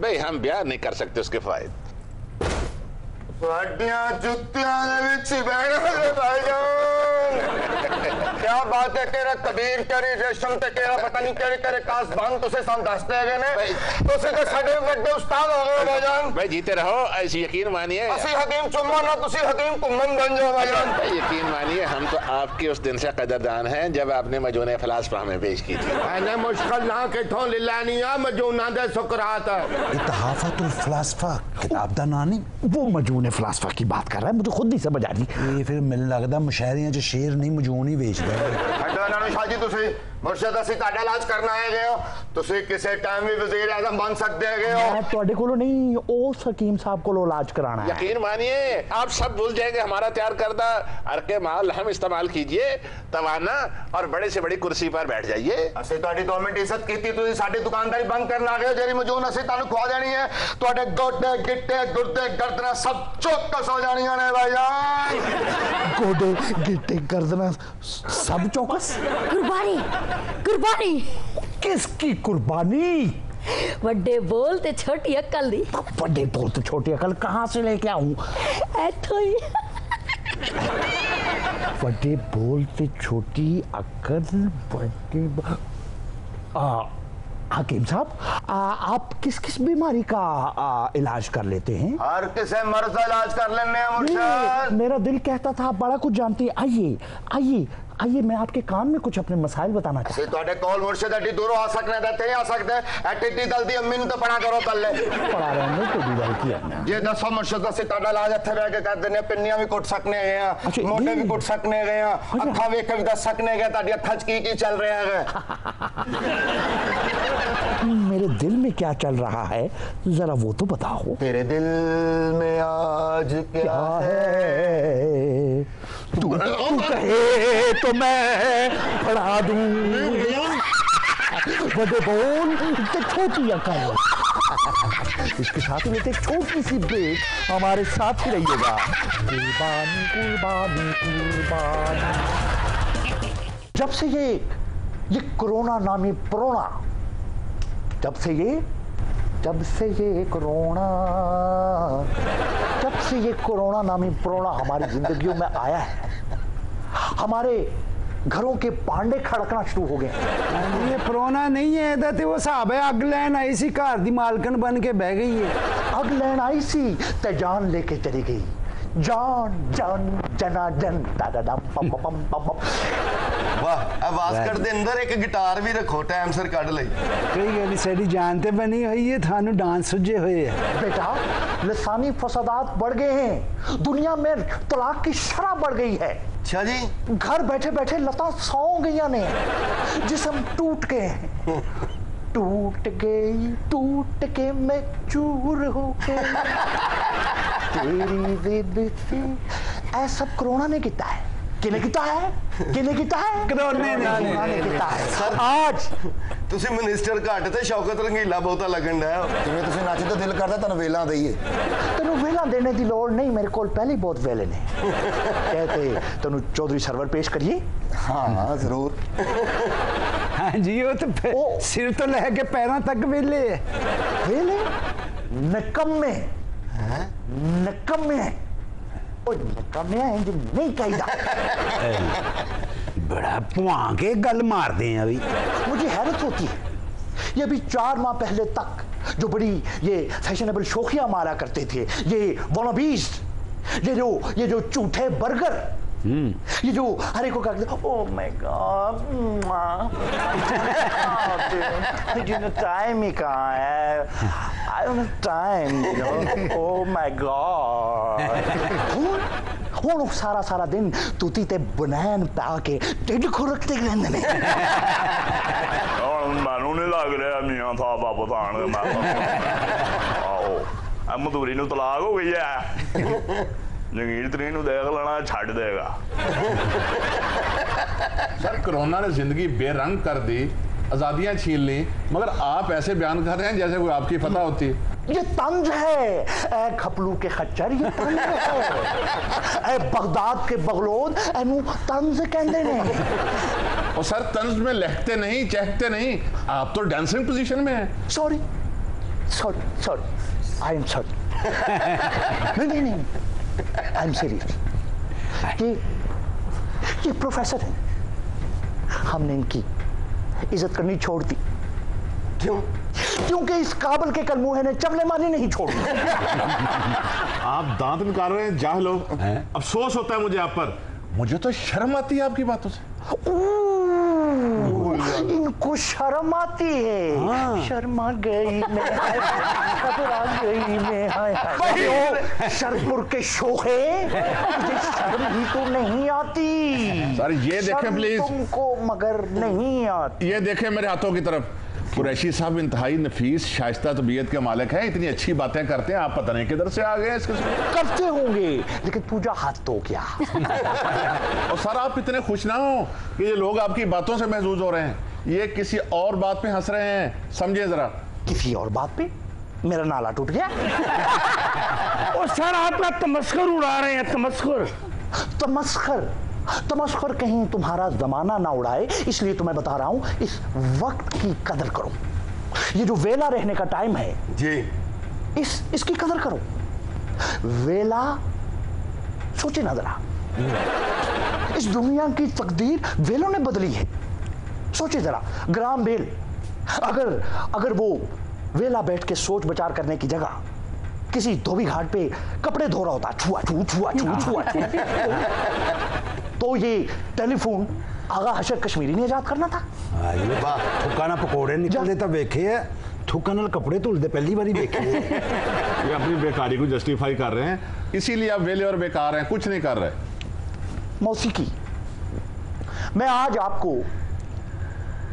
भाई हम बयान नहीं कर सकते उसके फायदे। वाडियां जुत्तियां दे विच बैठ गए भाईजान क्या बात है तेरा कबीर तेरी रेशम ते तेरा पता नहीं केड़े कासबान तुसे सन दसते हैगे ने तुसे ते साडे वड्डे उस्ताद हो गए भाईजान भाई जीते रहो, ऐसी यकीन मानिए असि हकीम चुम्मन ना तुसी हकीम कुम्मन बन जाओ भाईजान यकीन मानिए हम तो आपके उस दिन से कदरदान हैं जब आपने मजूने फलासफा हमें पेश की थी। मैंने मुश्किल ना किथों लिलानिया मजूना दे सुकरात इतहाफतुल फलासफा किताब दा नाम नहीं? वो मजून फलासफा की बात कर रहा है, मुझे खुद नहीं समझ आ रही। ये फिर मैंने लगता मुशायरियां च शेर नहीं मजून ही बेचदा है। हटो ना शाह जी तुसी मुर्शिद असि ताड़ा इलाज करना है गए हो तुसी किसी टाइम भी वजीर आजम बन सकते है हो मैं ਤੁਹਾਡੇ ਕੋਲੋਂ नहीं उस हकीम साहब को इलाज कराना है। यकीन मानिए आप सब भूल जाएंगे हमारा तैयार करदा अर्के माल हम इस्तेमाल कीजिए, तवाना और बड़े से बड़ी कुर्सी पर बैठ जाइए। ਅਸੀਂ ਤੁਹਾਡੀ 2 ਮਿੰਟ ਇੱਜ਼ਤ ਕੀਤੀ ਤੁਸੀਂ ਸਾਡੀ ਦੁਕਾਨਦਾਰੀ ਬੰਦ ਕਰਨ ਆ ਗਏ ਹੋ ਜਿਹੜੀ ਮਜੂਨ ਅਸੀਂ ਤੁਹਾਨੂੰ ਖਵਾ ਦੇਣੀ ਹੈ ਤੁਹਾਡੇ ਗੋਡੇ ਗਿੱਟੇ ਗੁਰਦੇ ਗਰਦਨਾਂ ਸਭ ਚੌਕਸ ਹੋ ਜਾਣੀਆਂ ਨੇ ਭਾਈਜਾਨ गोडे गिट्टे गर्दना सब चौकस। कुर्बानी कुर्बानी किसकी कुर्बानी? वड्डे बोल ते छोटी अक्ल दी बड़े बोल तो छोटी अकल कहाँ से लेके आऊं? ऐथो ही बड़े बोल ते छोटी अकल हकीम साहब आप किस किस बीमारी का इलाज कर लेते हैं? हर किसी मर्ज का इलाज कर लेने हैं मुर्शिद नहीं, मेरा दिल कहता था आप बड़ा कुछ जानती है। आइए आइए आइए मैं आपके कान में कुछ अपने मसाइल बताना चाहता ਅਸੀਂ ਤੁਹਾਡੇ ਕੋਲ ਮੁਰਸ਼ਿਦ ਐਡੀ ਦੂਰੋਂ ਆ ਸਕਨੇ ਤੇ ਇੱਥੇ ਆ ਸਕਦੇ ਐਟੀ ਦਲ ਦੀ ਅੰਮੀ ਨੂੰ ਤਾਂ ਪੜਾ ਕਰੋ ਤੱਲੇ हूँ। पढ़ा रहे हैं तो दीवार किया ਜੇ ਦੱਸੋ ਮੁਰਸ਼ਿਦ ਅਸੀਂ ਤੁਹਾਡਾ ਇਲਾਜ ਇੱਥੇ ਬਹਿ ਕੇ ਕਰ ਦਿੰਨੇ ਆ ਪਿੰਨੀਆਂ ਵੀ ਕੁੱਟ ਸਕਨੇ ਹੈਗੇ ਆ ਅੱਛਾ, ਮੋਢੇ ਵੀ ਇਹ- ਕੁੱਟ ਸਕਨੇ ਹੈਗੇ ਆ ਅੱਖਾਂ ਵੇਖ ਕੇ ਵੀ ਦੱਸ ਸਕਨੇ ਹੈਗੇ ਤੁਹਾਡੀ ਅੱਖਾਂ 'ਚ ਕੀ ਚੱਲ ਰਿਹਾ ਹੈਗਾ मेरे दिल में क्या चल रहा है जरा वो तो बताओ। तेरे दिल में आज क्या क्या है है तू कहे तो मैं पढ़ा दूं। बड़े बोल तो छोटी अकल। इसके साथ में एक छोटी सी ब्रेक हमारे साथ ही रहिएगा। कुर्बानी कुर्बानी कुर्बानी। जब से ये कोरोना नामी प्रोना जब से ये कोरोना नामी प्रोना हमारी जिंदगियों में आया है हमारे घरों के पांडे खड़कना शुरू हो गए। ये पुराना नहीं है ਇਹਦਾ ਤੇ ਉਹ ਹਿਸਾਬ ਹੈ अग लैन आई सी घर दी मालकन बन के बह गई है। अग लैन आई सी ते जान लेके चली गई। जान जान जना जन दादा दम पम पम पम। वाह आवाज कट दे अंदर एक गिटार भी रखो टाइम सिर कट ले। कई गल साडी जान ते बनी हुई है थानू डांस सुझे हुए है। बेटा लसानी फसादात बढ़ गए हैं, दुनिया में तलाक की शरह बढ़ गई है। अच्छा जी घर बैठे बैठे लता सौ गईया ने, जिसम टूट गए हैं। टूट के मैं चूर हो गई तेरी जिद से। ऐ सब कोरोना ने किया है। किने किया है? किने किया है? कोरोना ने किया है। सर आज ਤੁਸੀਂ ਮਿਨਿਸਟਰ ਘੱਟ ਤੇ ਸ਼ੌਕਤ ਰੰਗੀਲਾ ਬਹੁਤਾ ਲੱਗਣ ਡਿਆ। ਜਿਵੇਂ ਤੁਸੀਂ ਨੱਚਦੇ ਤਾਂ ਦਿਲ ਕਰਦਾ ਤੁਹਾਨੂੰ ਵੇਲਾਂ ਦਈਏ। तेनू वेला देने की लोड़ नहीं, मेरे को पहले ही बहुत वेले ने। कहते तेनू चौधरी सरवर पेश करिए। हाँ जरूर। हाँ जी वो तो सिर तो लेके पैरों तक वेले है। वेले निकम्मे निकम्मे निकम्मे इंज नहीं कहीदा। बड़ा भुआ के गल मारते हैं अभी। मुझे हैरत होती है, ये अभी 4 माह पहले तक जो बड़ी ये फैशनेबल शोखियां मारा करते थे, ये वॉनबीज, ये जो झूठे बर्गर, ये जो हर एक को कहते ओ माय गॉड टाइम ही कहाँ है, I don't time, oh my God. ਹੁਣ ਸਾਰਾ ਦਿਨ ਤੂਤੀ ਤੇ ਬਨੈਨ ਪਾ ਕੇ ਢਿੱਡ ਖੁਰਕਦੇ ਰਹਿੰਦੇ ਨੇ। ਮੈਨੂੰ ਨਹੀਂ ਲੱਗ ਰਿਹਾ ਮੀਆਂ ਸਾਹਿਬ ਆ ਬਤਾਣ ਮੈਂ ਆਓ ਆ ਮਧੂਰੀ ਨੂੰ ਤਲਾਕ ਹੋ ਗਈ ਹੈ। ਜੰਗੀਰ ਤਰੀਨ ਨੂੰ ਦੇਖ ਲੈਣਾ ਛੱਡ ਦੇਗਾ। सर कोरोना ने जिंदगी बेरंग कर दी, आजादियां छीन ली, मगर आप ऐसे बयान कर रहे हैं जैसे कोई आपकी फतह होती है। ये तंज है ए खपलू के खच्चर, ये तंज है ए बगदाद के बगलोद एनू तंज कहते ने। और सर तंज में लहकते नहीं चहकते नहीं, आप तो डांसिंग पोजीशन में हैं। Sorry I am sorry. नहीं आई एम सीरियस। ये प्रोफेसर है, हमने इनकी इज्जत करनी छोड़ दी। क्यों? क्योंकि इस काबल के कलमुहे ने चबले मारनी नहीं छोड़ी। आप दांत निकाल रहे हैं जाह लोग, अफसोस होता है मुझे आप पर। मुझे तो शर्म आती है आपकी बातों से। इनको शर्म आती है। शर्मा गई मैं, घबरा गई मैं, हाय शरपुर के शोखे, मुझे शर्म ही तो नहीं आती। सर ये देखें प्लीज, तुमको मगर नहीं आती। ये देखें मेरे हाथों की तरफ। कुरैशी साहब इंतहाई नफीस शाइस्ता तबीयत के मालिक हैं, इतनी अच्छी बातें करते हैं, आप पता नहीं किधर से आ गए इसके। करते होंगे लेकिन पूजा हाथ तो क्या। और सर आप इतने खुश ना हो कि ये लोग आपकी बातों से महजूज हो रहे हैं, ये किसी और बात पे हंस रहे हैं, समझे जरा। किसी और बात पे? मेरा नाला टूट गया। और सर आप ना तमस्खुर उड़ा रहे हैं, तमस्खुर कहीं तुम्हारा जमाना ना उड़ाए, इसलिए तुम्हें बता रहा हूं इस वक्त की कदर करो। ये जो वेला रहने का टाइम है जी, इसकी कदर करो। वेला सोचे ना जरा, इस दुनिया की तकदीर वेलों ने बदली है। सोचे जरा, ग्राम बेल अगर वो वेला बैठ के सोच विचार करने की जगह किसी धोबी घाट पे कपड़े धो रहा होता, छुआ तो ये टेलीफोन आगा हशर कश्मीरी ने इजाद करना था। थुक्का ना पकौड़े निकलते तो वेखे है, थुक्का नाल कपड़े धुलते पहली बारी देखे। ये अपनी बेकारी को जस्टिफाई कर रहे हैं, इसीलिए आप वेले और बेकार हैं, कुछ नहीं कर रहे। मौसीकी, मैं आज आपको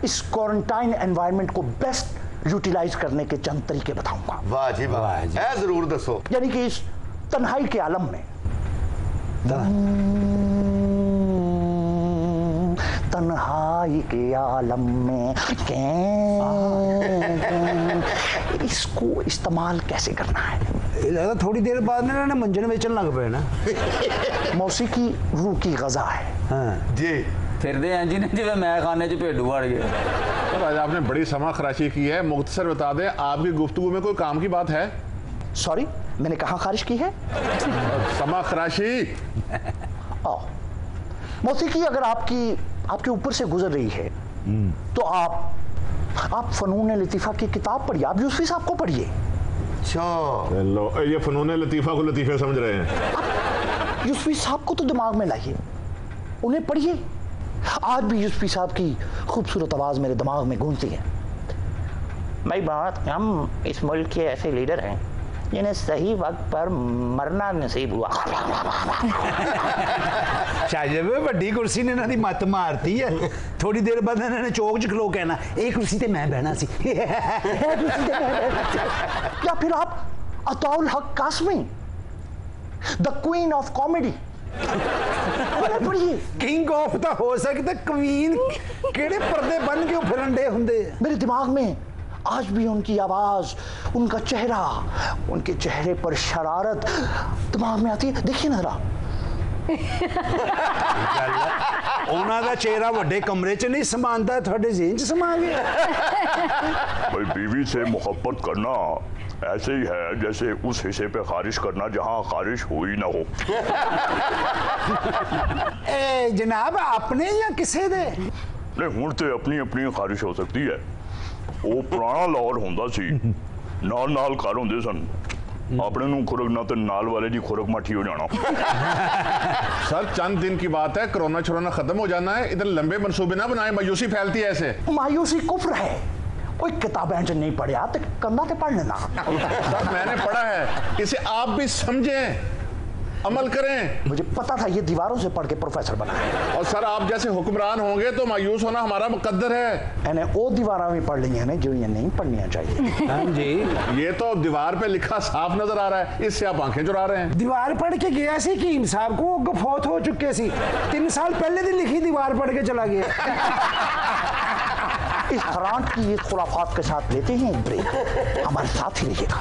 इस क्वारंटाइन एनवायरनमेंट को बेस्ट यूटिलाइज करने के चंद तरीके बताऊंगा। वाह जी वाह, है जरूर दसो। यानी कि इस तन्हाई के आलम में, तन्हाई के आलम में इसको इस्तेमाल कैसे करना है। थोड़ी देर बाद में ना मंजन बेचन लग पे ना। मौसीकी रूह की गजा है। हाँ जी फिर दे इंज ने जिवें मैं खाने च भेडू वड़ गया। सर आज आपने बड़ी समा खराशी की है, मुख्तसर बता दें आपकी गुफ्तगू में कोई काम की बात है? सॉरी, मैंने कहाँ खारिश की है? समा खराशी। मौसीकी, अगर आपकी आपके ऊपर से गुजर रही है तो आप फनून लतीफ़ा की किताब पढ़िए, आप यूसुफी साहब को पढ़िए। अच्छा लो, ये फनून लतीफ़ा को लतीफ़े समझ रहे हैं। आप यूसुफी साहब को तो दिमाग में लाइए, उन्हें पढ़िए। आज भी यूसुफी साहब की खूबसूरत आवाज़ मेरे दिमाग में गूंजती है। भाई बात, हम इस मुल्क के ऐसे लीडर हैं जिन्हें सही वक्त पर मरना नसीब हुआ। शाहजब वड्डी कुर्सी ने इन्हां दी मत मारती है, थोड़ी देर बाद इन्होंने चौक च खलो कहना ये कुर्सी ते मैं बहना सी। या फिर आप अताउल हक Qasmi, the queen of comedy पढ़िए। किंग ऑफ द हो सकता, क्वीन केड़े पर्दे बन के फिरन डे हुंदे। मेरे दिमाग में आज भी उनकी आवाज, उनका चेहरा, उनके चेहरे पर शरारत दिमाग में आती है। देखिए ना जरा, उन्हां दा चेहरा वड्डे कमरे च नहीं समांदा, थोड़े ज़हन च समा गया। भाई बीवी से मोहब्बत करना ऐसे ही है जैसे उस हिस्से पे खारिश करना जहां खारिश हुई ना हो। ए जनाब अपने या किसे दे? नहीं हुण ते अपनी अपनी खारिश हो सकती है। वो पुराना लाहौर होंदा सी, नाल नाल घर होंदे सन, अपने नूं खुरक ना ते नाल वाले दी खुरक माठी हो जाना। सर चंद दिन की बात है, कोरोना छोरोना खत्म हो जाना है, इधर लंबे मंसूबे ना बनाए, मायूसी फैलती है ऐसे। मायूसी कुफ्र है। कोई किताबें जो नहीं पढ़िया तो कंधा ते पढ़ लेना। सर मैंने पढ़ा है, इसे आप भी समझें, अमल करें। मुझे पता था ये दीवारों से पढ़ के प्रोफेसर बना है। और सर आप जैसे हुक्मरान होंगे तो मायूस होना हमारा मुकद्दर है। मैंने वो दीवारा भी पढ़ ली है जो ये नहीं पढ़निया चाहिए। हाँ जी, ये तो दीवार पे लिखा साफ नजर आ रहा है, इससे आप आंखें चुरा रहे हैं। दीवार पढ़ के गया सी कीम साहब को, वो फौत हो चुके सी, 3 साल पहले दी लिखी दीवार पढ़ के चला गया। इस खरांट की ये खुराफात के साथ लेते हैं एक ब्रेक, हमारे साथ ही रहिएगा।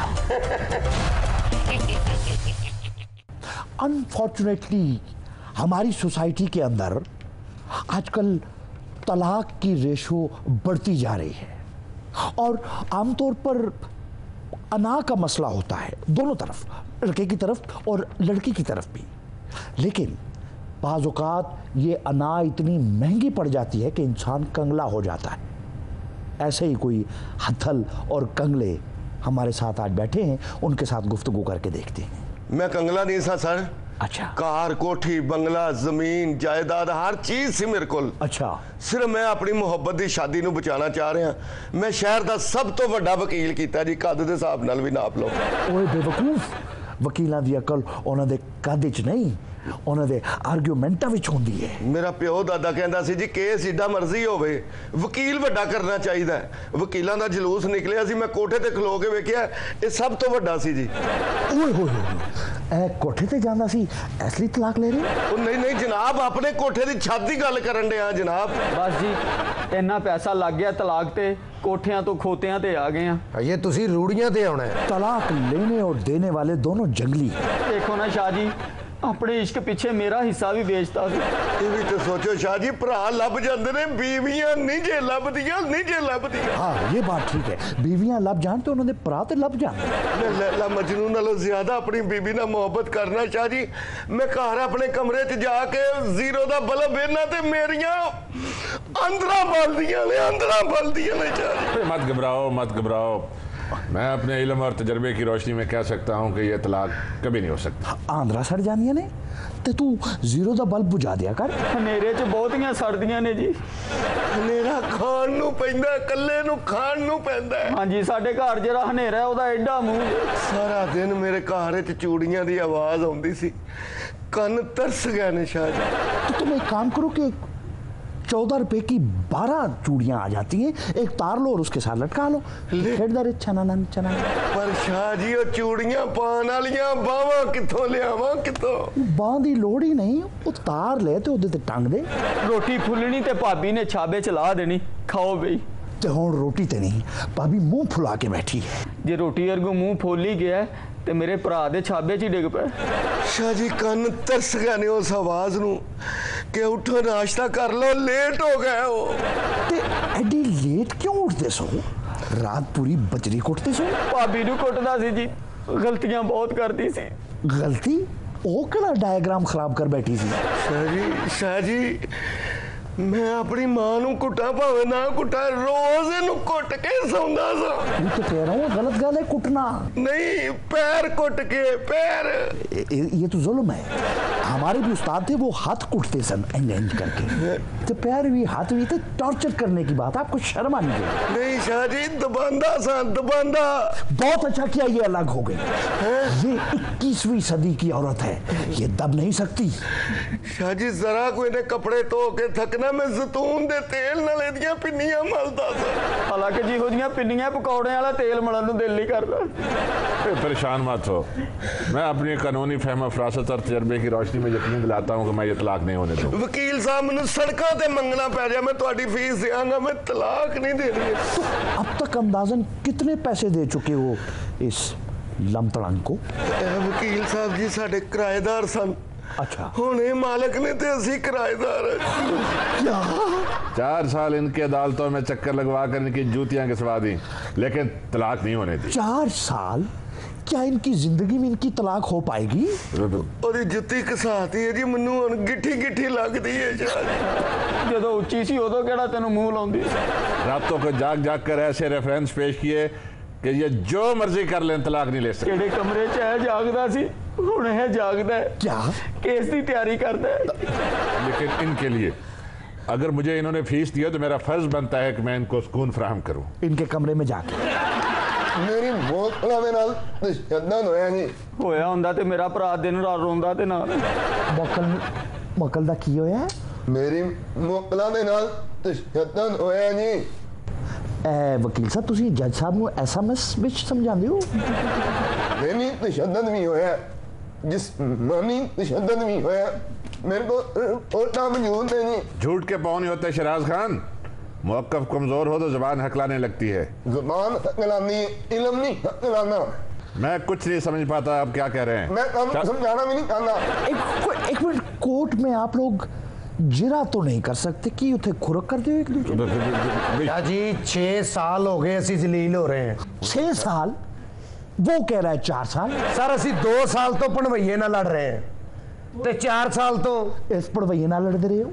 अनफॉर्चुनेटली हमारी सोसाइटी के अंदर आजकल तलाक की रेशो बढ़ती जा रही है और आमतौर पर अना का मसला होता है दोनों तरफ, लड़के की तरफ और लड़की की तरफ भी। लेकिन बाज़ औक़ात ये अना इतनी महंगी पड़ जाती है कि इंसान कंगला हो जाता है। ऐसे ही कोई हथल और कंगले हमारे साथ आज बैठे हैं, उनके साथ गुफ्तगू करके देखते हैं। मैं कंगला नहीं सा सर। अच्छा। कार, कोठी, बंगला, जमीन, जायदाद, हर चीज सी मेरे को। अच्छा। सिर्फ मैं अपनी मुहब्बत की शादी नूं बचाना चाह रहा। मैं शहर का सब तो बड़ा वकील कीता जी, कद दे हिसाब नाल भी नाप लो। ओए बेवकूफ, वकीलों की अकल उन्होंने कद विच नहीं, उन्होंने आर्गूमेंटा विच होंदी है। मेरा प्यो दादा कहता सी जी केस जिड्डा मर्जी होवे वकील वड्डा करना चाहिए। वकीलों का जलूस निकलिया सी, मैं कोठे ते खलो के वेखिया, ये सब तो वड्डा सी जी। ओए होए ए कोठे ते जांदा सी, असली तलाक ले रहे? ओ नहीं नहीं जनाब, अपने कोठे की छत की गल करन डे जनाब। बस जी इन्ना पैसा लग गया तलाक ते, कोठियां तो खोतियां ते आ गए हैं। ये तुसी रूड़ियां ते आना है। तलाक लेने और देने वाले दोनों जंगली। देखो ना शाह जी, अपने इश्क पीछे मेरा हिस्सा भी बेचता सी। ये भी तो सोचो शाह जी, भरा लब जाते ने, बीवियां नहीं जे लभदियां, नहीं जे लभदियां। हाँ ये बात ठीक है, बीवियां लब जान तो उन्होंने भरा ते लब जान। मैं लैला मजनू नालों ज्यादा अपनी बीबी नाल मोहब्बत करना शाह जी। मैं घर अपने कमरे च जाके जीरो दा बल्ब वेखना ते मेरियां अंदरां बलदियां ने, अंदरां बलदियां ने शाह जी। मत घबराओ, मत घबराओ, मैं अपने इल्म और तजर्बे की रोशनी में कह सकता हूँ कि यह तलाक कभी नहीं हो सकता। आंद्रा सड़ जानिया ने ते तू जीरो दा बल्ब बुझा दिया कर। हनेरे च बहुतियां सड़दियां ने जी। हनेरा खान नू पैंदा, कल्ले नू खान नू पैंदा। हाँ जी, साडे घर जरा हनेरा है, ओदा एडा मुंह। सारा दिन मेरे घर च चूड़ियां दी आवाज आउंदी सी, कन तरस गए ने शाह जी। तो तुम एक काम करो कि 14 रुपए की 12 चूड़ियां आ जाती हैं, एक तार लो और उसके साथ लटका लो। चना पर शाह जी वो चूड़ियां पान वालियां बावां कित्थों लियावां, कित्थों? बांह दी लोड़ ही नहीं, वो तार ले ते ओदे ते टंग दे। रोटी फुलनी ते भाभी ने छाबे चला देनी, खाओ बई। ते हुण रोटी ते नहीं, भाभी मुंह फुला के बैठी है। जे रोटी अरगू मुंह फोली गया ते मेरे भरा दे छाबे च ही डिग पे। शाह जी कन तरस गए ने उस आवाज नू कि उठो नाश्ता कर लो, लेट हो गए हो। ते एडी लेट क्यों उठते सो? रात पूरी बजरी कुटते सो? भाभी नू कुटदा सी जी, गलतियां बहुत करती सी। गलती? ओ केड़ा डायग्राम खराब कर बैठी सी? शाह जी मैं अपनी मां नू कुटा भावे ना कुटा रोज इनू कुट के सौंदा सा। मैं तो कह रहा हूँ गलत गल है कुटना नहीं, पैर कुट के पैर। ये तो जुल्म है। हमारे भी उस्ताद थे, वो हाथ कुटते सन एंड एंड करके, तो पैर भी हाथ भी थे। टॉर्चर करने की बात, आपको शर्म आनी चाहिए। नहीं शाह जी, दबांदा सा दबांदा। बहुत अच्छा किया, ये अलग हो गई। ये 21वीं सदी की औरत है, ये दब नहीं सकती। शाह जी जरा कोई ने कपड़े धो के थकना, मैं जैतून दे तेल नाल एदियां पिन्नियां मलदा सा। हालांकि जिहो जिहियां पिन्नियां पकौड़े वाला तेल मलण नूं दिल नहीं करदा। परेशान मत हो, मैं अपनी कानूनी फहम फरासत और तजर्बे की रोशनी में यकीन दिलाता हूँ कि मैं ये तलाक नहीं होने दूँ। वकील साहब मैनू सड़कों ते मंगना पै जाए, मैं तुहाडी फीस देंगा, मैं तलाक नहीं देनी। तो अब तक अंदाजन कितने पैसे दे चुके हो इस लमतड़ंग को? वकील साहब जी साडे किराएदार सन। अच्छा, हुणे मालिक ने ते असी किराएदार। क्या 4 साल इनकी अदालतों में चक्कर लगवा कर इनकी जूतियां घिसवा दी, लेकिन तलाक नहीं होने दी। 4 साल? क्या इनकी जिंदगी में इनकी तलाक हो पाएगी? ओदी जुत्ती घसाती है जी, मैनू हुण गिट्ठी गिट्ठी लगदी है। ਜਦੋਂ ਉੱਚੀ ਸੀ ਉਦੋਂ ਕਿਹੜਾ ਤੈਨੂੰ ਮੂੰਹ ਲਾਉਂਦੀ। रातों को जाग जाग कर ऐसे रेफरेंस पेश किए कि ये जो मर्जी कर लें, तलाक नहीं ले सकते। ਕਿਹੜੇ ਕਮਰੇ 'ਚ ਹੈ ਜਾਗਦਾ ਸੀ, ਹੁਣ ਇਹ ਜਾਗਦਾ ਹੈ। क्या ਕੇਸ ਦੀ ਤਿਆਰੀ ਕਰਦਾ ਹੈ। लेकिन इनके लिए अगर मुझे इन्होंने फीस दी है तो मेरा फर्ज बनता है कि मैं इनको सुकून फराहम करूं। इनके कमरे में जाके मेरी मोकला दे नाल तशद्दुद होया जी। ਹੋਇਆ ਹੁੰਦਾ ਤੇ ਮੇਰਾ ਭਰਾ ਦਿਨ ਰਾਤ ਰੋਂਦਾ ਤੇ ਨਾਲ। मकल दा की होया है? मेरी मोकला दे नाल तशद्दुद होया जी। वकील साहब तुसी जज साहब ਨੂੰ SMS ਵਿੱਚ ਸਮਝਾਉਂਦੇ ਹੋ? नहीं तशद्दुद भी होया, जिस्मानी तशद्दुद भी होया। मेरे को रिपोर्टां मौजूद है जी। झूठ के पाँव नहीं होते शराज खान, मौक़िफ़ कमज़ोर हो तो ज़बान हकलाने लगती है। जुबान हकलानी, इल्म नहीं हकलाना। मैं कुछ नहीं समझ पाता आप क्या कह रहे हैं। मैं काम समझाना भी नहीं चाहता। एक मिनट, कोर्ट में आप लोग जिरा तो नहीं कर सकते कि उथे खुरक कर दो एक दूसरे? शाह जी 6 साल हो गए ਅਸੀਂ जलील हो रहे हैं। 6 साल? वो कह रहा है 4 साल। सर ਅਸੀਂ 2 साल तो ਭਣਵਈਏ ਨਾਲ लड़ रहे हैं ਤੇ 4 साल तो इस पड़वैये नाल लड़ते रहे हो?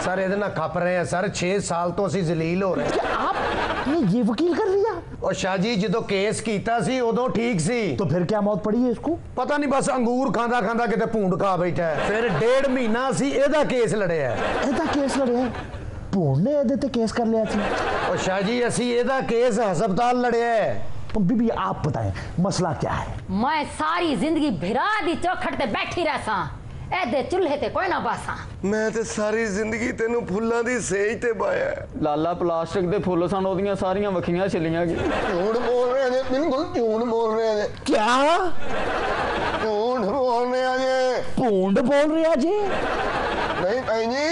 सर ਇਹਦੇ ਨਾਲ ਖੱਪ ਰਹੇ हैं सर। 6 साल तो ਅਸੀਂ जलील हो रहे हैं। क्या आपने ये वकील कर लिया? और शाह जी ਜਦੋਂ ਕੇਸ ਕੀਤਾ ਸੀ ਉਦੋਂ ਠੀਕ ਸੀ। तो फिर क्या मौत पड़ी है इसको? ਪਤਾ ਨਹੀਂ ਬਸ ਅੰਗੂਰ ਖਾਂਦਾ ਖਾਂਦਾ ਕਿਤੇ ਭੂੰਡ ਖਾ ਬੈਠਾ ਹੈ। ਫਿਰ 1.5 ਮਹੀਨਾ ਸੀ ਇਹਦਾ ਕੇਸ ਲੜਿਆ। ਇਹਦਾ ਕੇਸ ਲੜਿਆ? ਭੂਣ ਨੇ ਇਹਦੇ ਤੇ ਕੇਸ ਕਰ ਲਿਆ ਸੀ। और शाह जी ਅਸੀਂ ਇਹਦਾ ਕੇਸ ਹਸਪਤਾਲ ਲੜਿਆ है। बीबी आप बताएं मसला क्या है? मैं सारी जिंदगी भिरा दी चौखट ते बैठी रहसा, एदे चूल्हे ते कोई ना बासा। मैं ते सारी जिंदगी तेनू फुल्लां दी सेज ते पाया। ਲਾਲਾ ਪਲਾਸਟਿਕ ਦੇ ਫੁੱਲ ਸਨ, ਉਹਦੀਆਂ ਸਾਰੀਆਂ ਵੱਖੀਆਂ ਛਿੱਲੀਆਂ ਗਈਆਂ। झूठ बोल रहे हैं, बिल्कुल झूठ बोल रहे हैं। क्या झूठ बोल रहे हैं जी। भूंड बोल रहे जी? नहीं भाई जी,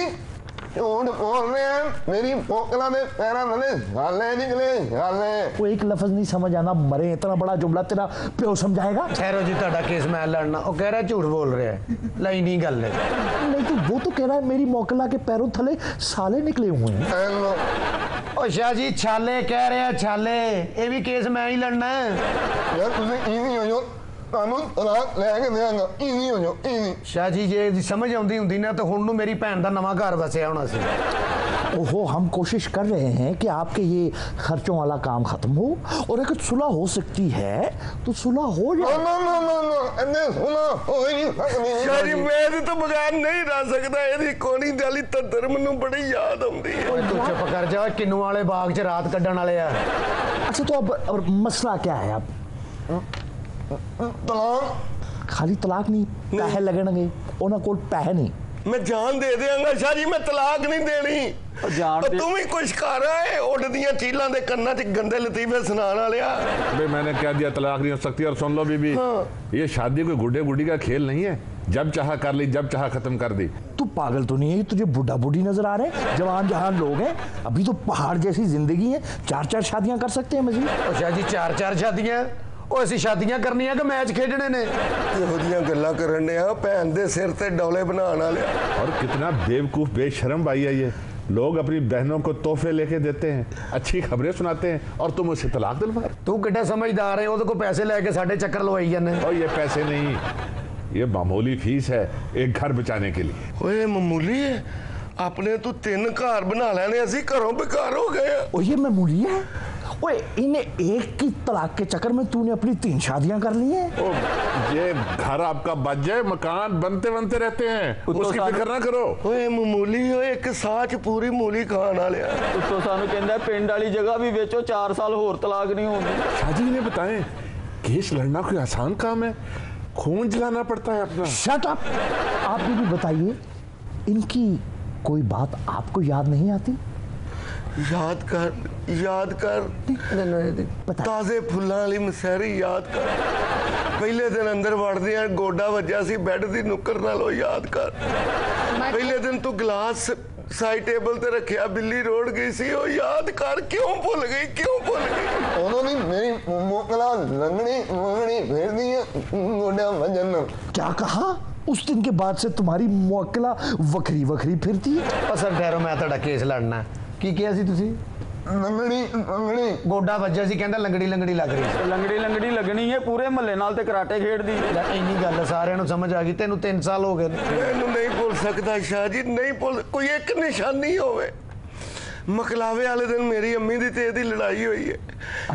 झूठ बोल रहे हैं। मेरी पोकला में पैरा नले गाले निकले गाले। वो एक लफ्ज नहीं समझ आना, मरे इतना बड़ा जुमला तेरा प्यो समझाएगा? ठहरो जी, ਤੁਹਾਡਾ ਕੇਸ ਮੈਂ ਲੜਨਾ। ਉਹ ਕਹਿ ਰਿਹਾ ਝੂਠ ਬੋਲ ਰਿਹਾ ਹੈ। ਲਈ ਨਹੀਂ ਗੱਲ ਹੈ। नहीं तो वो तो कह रहा है मेरी मोकला के पैरों थले साले निकले हुए हैं। ਉਹ शाह जी ਛਾਲੇ ਕਹਿ ਰਿਹਾ, ਛਾਲੇ। ਇਹ ਵੀ ਕੇਸ ਮੈਂ ਹੀ ਲੜਨਾ ਹੈ। यार तुझे इजी हो जो कानून तलाक लेके देंगा। इजी हो जो इजी। शाह जी ਜੇ ਇਹਦੀ समझ ਆਉਂਦੀ ਹੁੰਦੀ ਨਾ ਤਾਂ ਹੁਣ ਨੂੰ ਮੇਰੀ ਭੈਣ ਦਾ ਨਵਾਂ ਘਰ ਵਸਿਆ ਹੋਣਾ ਸੀ। ओहो, हम कोशिश कर रहे हैं कि आपके ये खर्चों वाला काम खत्म हो और अगर सुलह हो सकती है तो सुलह हो नो जाए। नो नो नो नो इन्ने सुना हो ही नहीं सकती। शाह जी मैं ਇਹਦੇ ਤੋਂ ਬਗੈਰ ਨਹੀਂ ਰਹਿ ਸਕਦਾ। ਇਹਦੀ ਕੋਣੀ ਜਾਲੀ ਤੱਦਰ ਮੈਨੂੰ ਬੜੀ ਯਾਦ ਆਉਂਦੀ ਹੈ। ਓਏ ਤੂੰ ਚੁੱਪ ਕਰ ਜਾ, ਕਿੰਨੂ ਵਾਲੇ ਬਾਗ 'ਚ ਰਾਤ ਕੱਢਣ वाले ਆ। अच्छा तो अब मसला क्या है? आप तलाक खाली तलाक नहीं, पैसे लगणगे ਉਹਨਾਂ ਕੋਲ ਪੈਸੇ ਨਹੀਂ। मैं जान दे देंगा शाह जी, मैं तलाक नहीं देनी। जान दे- तू भी कुछ कर रहा है। उड़दियां चीलां दे कन्ना च गंदे लतीफे सुनाने वालिया। भाई मैंने क्या दिया, तलाक नहीं हो सकती। और सुन लो बीबी, ये शादी कोई गुड्डे गुड्डी का खेल नहीं है। जब चाहा कर ली, जब चाहा खत्म कर दी। तू पागल तो नहीं है? तुझे बुढ़ा बुढ़ी नजर आ रहे हैं? जवान जहान लोग हैं, अभी तो पहाड़ जैसी जिंदगी है। 4-4 शादियां कर सकते हैं मजीद। ਉਹ शाह जी 4-4 ਸ਼ਾਦੀਆਂ? ਉਹ ਅਸੀਂ ਸ਼ਾਦੀਆਂ ਕਰਨੀਆਂ ਕਿ ਮੈਚ ਖੇਡਣੇ ਨੇ? ਇਹੋ ਜਿਹੀਆਂ ਗੱਲਾਂ ਕਰਨ ਡਿਆ ਭੈਣ ਦੇ ਸਿਰ ਤੇ ਡੌਲੇ ਬਣਾਉਣ ਵਾਲਿਆ। और कितना बेवकूफ़ बेशरम भाई है ये। लोग अपनी बहनों को तोहफे लेके देते हैं, अच्छी खबरें सुनाते हैं, और तुम उसे तलाक दिलवा। ਤੂੰ ਕਿੱਡਾ ਸਮਝਦਾਰ ਹੈ, ਉਹਦੇ ਕੋਲ ਪੈਸੇ ਲੈ ਕੇ ਸਾਡੇ ਚੱਕਰ ਲਵਾਈ ਜਾਂਦੇ। और ये पैसे नहीं, ये मामूली फीस है एक घर बचाने के लिए। ओए मामूली है? ਆਪਣੇ ਤੂੰ 3 ਘਰ ਬਣਾ ਲੈਣੇ ਅਸੀਂ घरों बेकार हो गए। ओ ये मामूली है? ओए इन्हें एक की तलाक के चक्कर में तूने अपनी 3 शादियां कर ली हैं। ये घर आपका बच जाए, मकान बनते बनते रहते हैं, उसकी फिक्र ना करो। ओए मामूली ओए एक साथ पूरी मूली खान वाले ਉੱਤੋਂ ਸਾਨੂੰ ਕਹਿੰਦਾ ਪਿੰਡ वाली जगह भी बेचो 4 साल होर तलाक नहीं होगी। शादी ने बताएं, केस लड़ना कोई आसान काम है, खून जलाना पड़ता है अपना। Shut up. आप भी बताइए, इनकी कोई बात आपको याद नहीं आती? याद कर ताजे फुल्लां वाली मसहरी याद कर। पहले दिन अंदर वड़दियां गोडा वज्जा सी बेड दी नुक्कर नालों याद कर। पहले दिन तू गिलास साइड टेबल ते रखिया बिल्ली रोड़ गई सी ओ याद कर। क्यों भूल गई? उन्होंने मेरी मोकला लंगड़ी मंगड़ी फेर दी गोडा वजन। क्या कहा? उस दिन के बाद से तुम्हारी मुअक्किला वखरी वखरी फिरती है। सर ठहरो, मैं ਤੁਹਾਡਾ ਕੇਸ ਲੜਨਾ। ਕੀ ਕਿਹਾ ਸੀ ਤੁਸੀਂ? लंगड़ी मंगड़ी ਗੋਡਾ ਵੱਜਿਆ ਸੀ, ਕਹਿੰਦਾ ਲੰਗੜੀ ਲੰਗੜੀ ਲੱਗ ਰਹੀ ਸੀ। ਲੰਗੜੀ ਲੰਗੜੀ ਲੱਗਣੀ ਹੈ, ਪੂਰੇ ਮਹੱਲੇ ਨਾਲ ਤੇ ਕਰਾਟੇ ਖੇਡਦੀ। ਇੰਨੀ ਗੱਲ ਸਾਰਿਆਂ ਨੂੰ ਸਮਝ ਆ ਗਈ। ਤੈਨੂੰ 3 ਸਾਲ ਹੋ ਗਏ ਨੇ। मैनू नहीं भूल सकता शाह जी, नहीं भूल। कोई एक निशानी होवे। मकलावे वाले दिन मेरी अम्मी दी ते दी लड़ाई हुई है।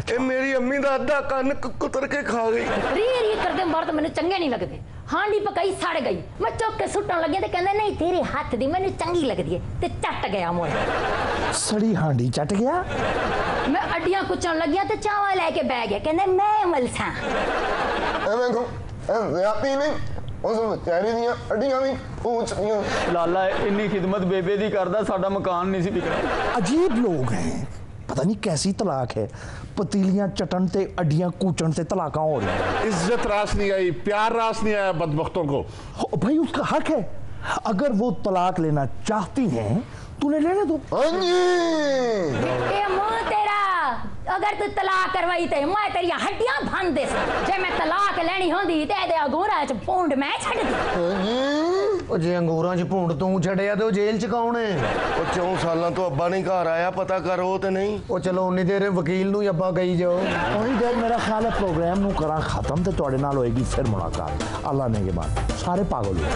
ये मेरी अम्मी दा अद्धा कन्न कुतर के खा गई। री री करदे बार तो मैंने चंगे नहीं लगदे। हांडी पकाई सड़ गई, मैं चुक के सुटन लगी ते कहंदे नहीं तेरे हाथ दी मैंने चंगी लगदी है ते चट गया मोए। सड़ी हांडी चट गया। मैं अड्डियां कुचन लगिया ते चावा लेके बह गया, कहंदे मैं मलसा। एवें को याती नहीं उस बेचारी दी अड्डियां भी पूछ दियां। लाला इन्नी खिदमत बेबे दी करदा, साडा मकान नहीं सी बिकना। अजीब लोग हैं, पता नहीं कैसी तलाक है। पतीलियां चटन ते अड्डियां कूचन से तलाका हो रही है। इज्जत रास नहीं आई, प्यार रास नहीं आया बदबख्तों को। भाई उसका हक है, अगर वो तलाक लेना चाहती हैं तूने लेने दो। ए मुंह तेरा, अगर तू तलाक करवाई ते मैं तेरी हड्डियां भन दे। जे मैं तलाक लेनी होंदी ते दे अंगूरा च पूंड मैं छड़ दी। ਉਹ ਜੇ ਅੰਗੂਰਾਂ 'ਚ ਭੂੰਡ ਤੂੰ ਛੱਡਿਆ ਤੇ ਉਹ ਜੇਲ੍ਹ 'ਚ ਕੌਣ ਹੈ? ਉਹ 4 ਸਾਲਾਂ ਤੋਂ ਅੱਬਾ नहीं घर आया, पता करो ते नहीं। ਉਹ ਚਲੋ ਉਨੀ ਦੇਰ ਵਕੀਲ ਨੂੰ ਹੀ ਅੱਬਾ ਕਹੀ ਜਾਓ। उन्नी देर मेरा ख्याल है प्रोग्राम नू करा खत्म ते तुहाडे नाल होएगी फिर मुलाकात। अल्लाह ने के बाद सारे पागल हो।